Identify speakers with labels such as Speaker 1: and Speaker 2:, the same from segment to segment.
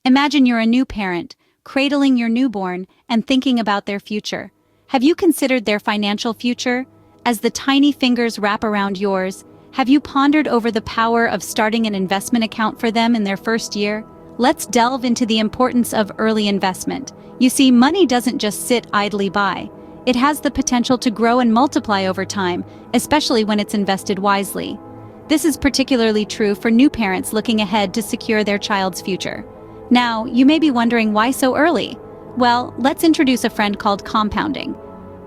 Speaker 1: Imagine you're a new parent, cradling your newborn and thinking about their future. Have you considered their financial future? As the tiny fingers wrap around yours, have you pondered over the power of starting an investment account for them in their first year? Let's delve into the importance of early investment. You see, money doesn't just sit idly by. It has the potential to grow and multiply over time, especially when it's invested wisely. This is particularly true for new parents looking ahead to secure their child's future. Now, you may be wondering why so early? Well, let's introduce a friend called compounding.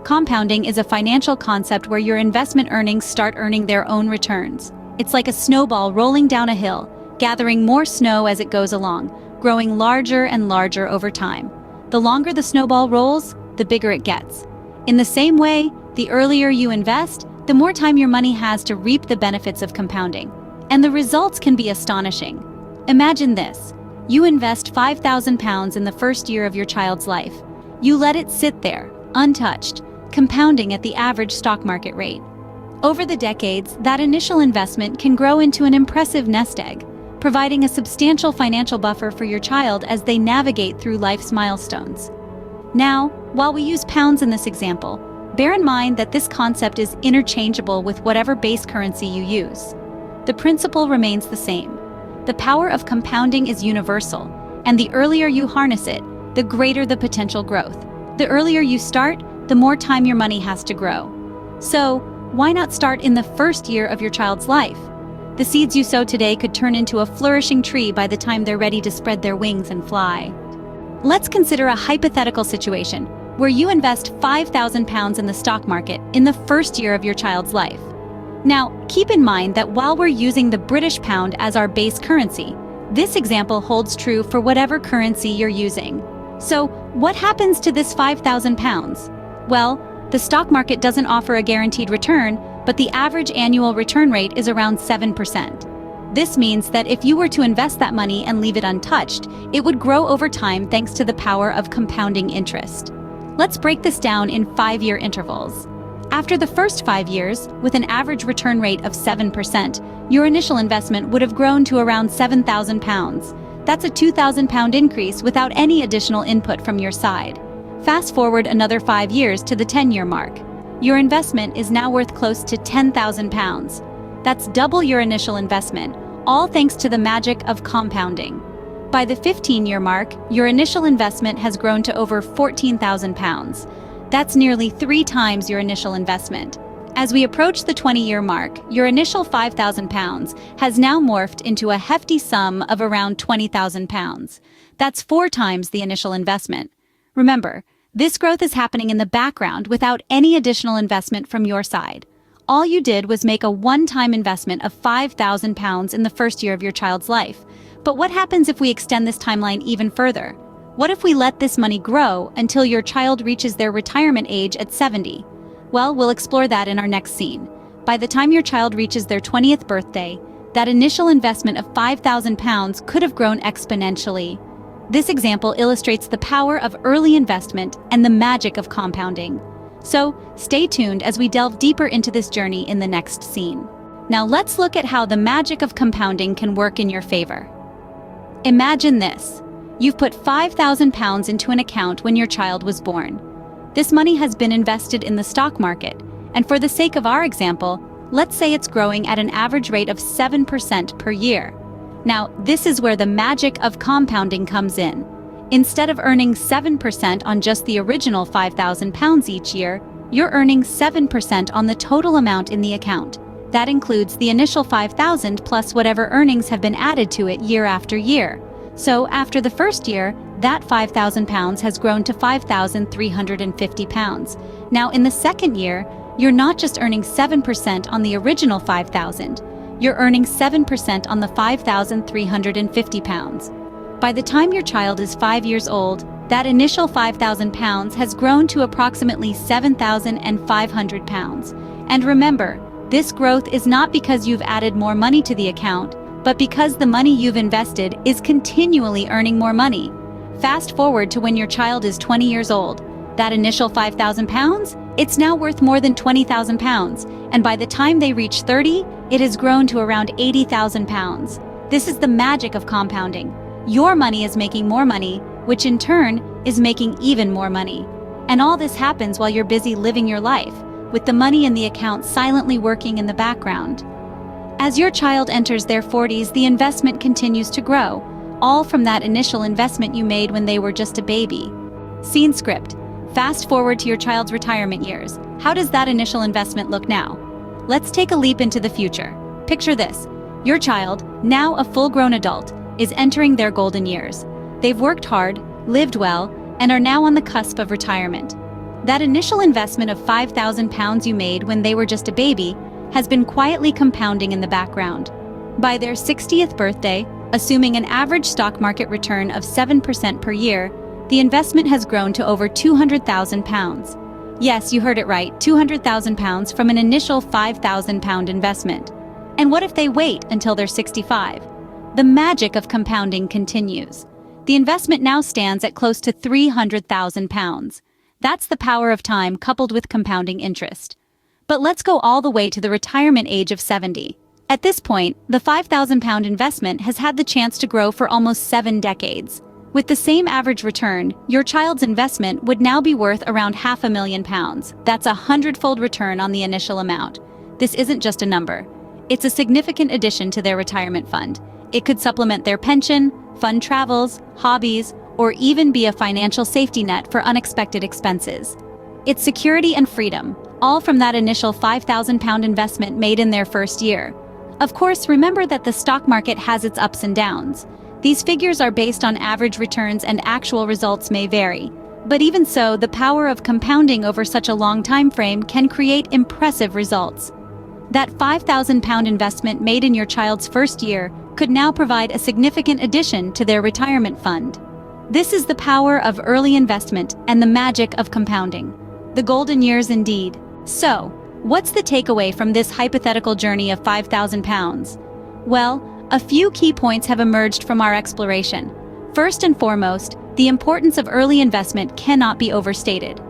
Speaker 1: Compounding is a financial concept where your investment earnings start earning their own returns. It's like a snowball rolling down a hill, gathering more snow as it goes along, growing larger and larger over time. The longer the snowball rolls, the bigger it gets. In the same way, the earlier you invest, the more time your money has to reap the benefits of compounding. And the results can be astonishing. Imagine this. You invest £5,000 in the first year of your child's life. You let it sit there, untouched, compounding at the average stock market rate. Over the decades, that initial investment can grow into an impressive nest egg, providing a substantial financial buffer for your child as they navigate through life's milestones. Now, while we use pounds in this example, bear in mind that this concept is interchangeable with whatever base currency you use. The principle remains the same. The power of compounding is universal, and the earlier you harness it, the greater the potential growth. The earlier you start, the more time your money has to grow. So, why not start in the first year of your child's life? The seeds you sow today could turn into a flourishing tree by the time they're ready to spread their wings and fly. Let's consider a hypothetical situation where you invest £5,000 in the stock market in the first year of your child's life. Now, keep in mind that while we're using the British pound as our base currency, this example holds true for whatever currency you're using. So, what happens to this £5,000? Well, the stock market doesn't offer a guaranteed return, but the average annual return rate is around 7%. This means that if you were to invest that money and leave it untouched, it would grow over time thanks to the power of compounding interest. Let's break this down in 5-year intervals. After the first 5 years, with an average return rate of 7%, your initial investment would have grown to around £7,000. That's a £2,000 increase without any additional input from your side. Fast forward another 5 years to the 10-year mark. Your investment is now worth close to £10,000. That's double your initial investment, all thanks to the magic of compounding. By the 15-year mark, your initial investment has grown to over £14,000. That's nearly 3 times your initial investment. As we approach the 20-year mark, your initial £5,000 has now morphed into a hefty sum of around £20,000. That's 4 times the initial investment. Remember, this growth is happening in the background without any additional investment from your side. All you did was make a one-time investment of £5,000 in the first year of your child's life. But what happens if we extend this timeline even further? What if we let this money grow until your child reaches their retirement age at 70? Well, we'll explore that in our next scene. By the time your child reaches their 20th birthday, that initial investment of £5,000 could have grown exponentially. This example illustrates the power of early investment and the magic of compounding. So, stay tuned as we delve deeper into this journey in the next scene. Now let's look at how the magic of compounding can work in your favor. Imagine this. You've put £5,000 into an account when your child was born. This money has been invested in the stock market, and for the sake of our example, let's say it's growing at an average rate of 7% per year. Now, this is where the magic of compounding comes in. Instead of earning 7% on just the original £5,000 each year, you're earning 7% on the total amount in the account. That includes the initial £5,000 plus whatever earnings have been added to it year after year. So after the first year, that £5,000 has grown to £5,350. Now in the second year, you're not just earning 7% on the original £5,000, you're earning 7% on the £5,350. By the time your child is 5 years old, that initial £5,000 has grown to approximately £7,500. And remember, this growth is not because you've added more money to the account, but because the money you've invested is continually earning more money. Fast forward to when your child is 20 years old. That initial £5,000, it's now worth more than £20,000, and by the time they reach 30, it has grown to around £80,000. This is the magic of compounding. Your money is making more money, which in turn is making even more money. And all this happens while you're busy living your life, with the money in the account silently working in the background. As your child enters their 40s, the investment continues to grow, all from that initial investment you made when they were just a baby. Scene script. Fast forward to your child's retirement years. How does that initial investment look now? Let's take a leap into the future. Picture this. Your child, now a full-grown adult, is entering their golden years. They've worked hard, lived well, and are now on the cusp of retirement. That initial investment of £5,000 you made when they were just a baby has been quietly compounding in the background. By their 60th birthday, assuming an average stock market return of 7% per year, the investment has grown to over £200,000. Yes, you heard it right, £200,000 from an initial £5,000 investment. And what if they wait until they're 65? The magic of compounding continues. The investment now stands at close to £300,000. That's the power of time coupled with compounding interest. But let's go all the way to the retirement age of 70. At this point, the £5,000 investment has had the chance to grow for almost 7 decades. With the same average return, your child's investment would now be worth around £500,000. That's a 100-fold return on the initial amount. This isn't just a number. It's a significant addition to their retirement fund. It could supplement their pension, fund travels, hobbies, or even be a financial safety net for unexpected expenses. It's security and freedom, all from that initial £5,000 investment made in their first year. Of course, remember that the stock market has its ups and downs. These figures are based on average returns and actual results may vary. But even so, the power of compounding over such a long time frame can create impressive results. That £5,000 investment made in your child's first year could now provide a significant addition to their retirement fund. This is the power of early investment and the magic of compounding. The golden years indeed. So, what's the takeaway from this hypothetical journey of £5,000? Well, a few key points have emerged from our exploration. First and foremost, the importance of early investment cannot be overstated.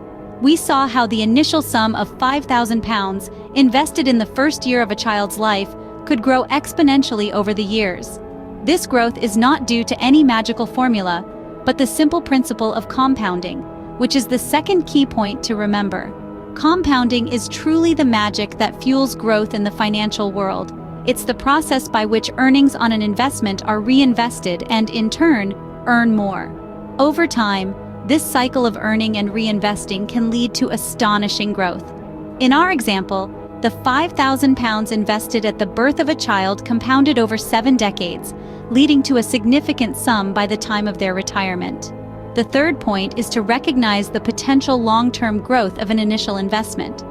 Speaker 1: We saw how the initial sum of £5,000 invested in the first year of a child's life could grow exponentially over the years. This growth is not due to any magical formula, but the simple principle of compounding, which is the second key point to remember. Compounding is truly the magic that fuels growth in the financial world. It's the process by which earnings on an investment are reinvested and, in turn, earn more. Over time, this cycle of earning and reinvesting can lead to astonishing growth. In our example, the £5,000 invested at the birth of a child compounded over 7 decades, leading to a significant sum by the time of their retirement. The third point is to recognize the potential long-term growth of an initial investment.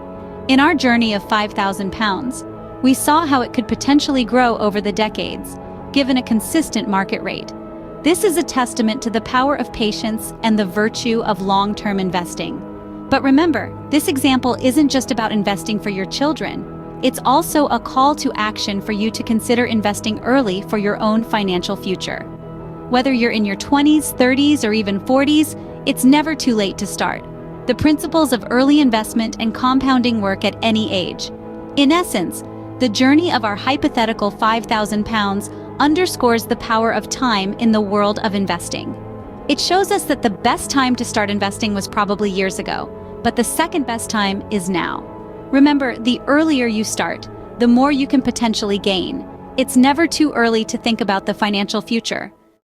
Speaker 1: In our journey of £5,000, we saw how it could potentially grow over the decades, given a consistent market rate. This is a testament to the power of patience and the virtue of long-term investing. But remember, this example isn't just about investing for your children. It's also a call to action for you to consider investing early for your own financial future. Whether you're in your 20s, 30s, or even 40s, it's never too late to start. The principles of early investment and compounding work at any age. In essence, the journey of our hypothetical £5,000 underscores the power of time in the world of investing. It shows us that the best time to start investing was probably years ago, but the second best time is now. Remember, the earlier you start, the more you can potentially gain. It's never too early to think about the financial future.